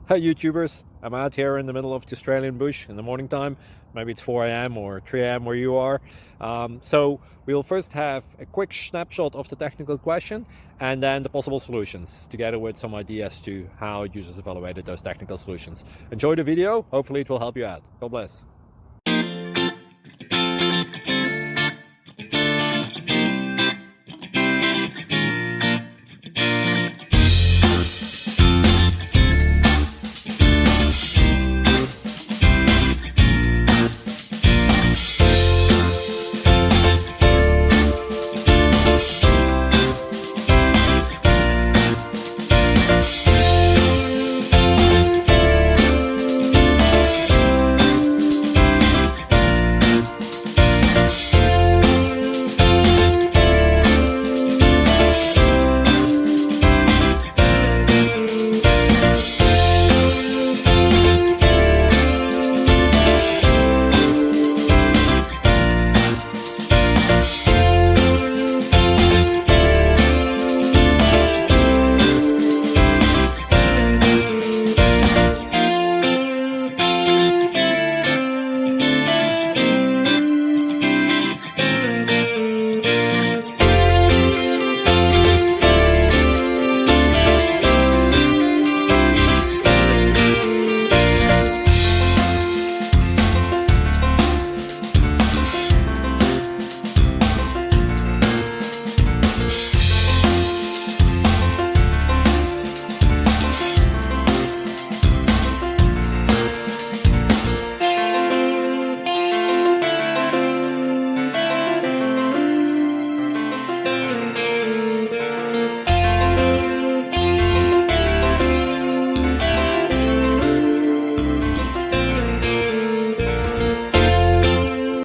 Hi YouTubers, I'm out here in the middle of the Australian bush in the morning time. Maybe it's 4 a.m. or 3 a.m. where you are. So we'll first have a quick snapshot of the technical question and then the possible solutions, together with some ideas to how users evaluated those technical solutions. Enjoy the video, hopefully it will help you out. God bless.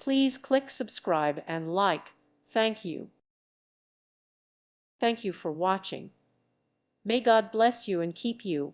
Please click subscribe and like. Thank you. Thank you for watching. May God bless you and keep you.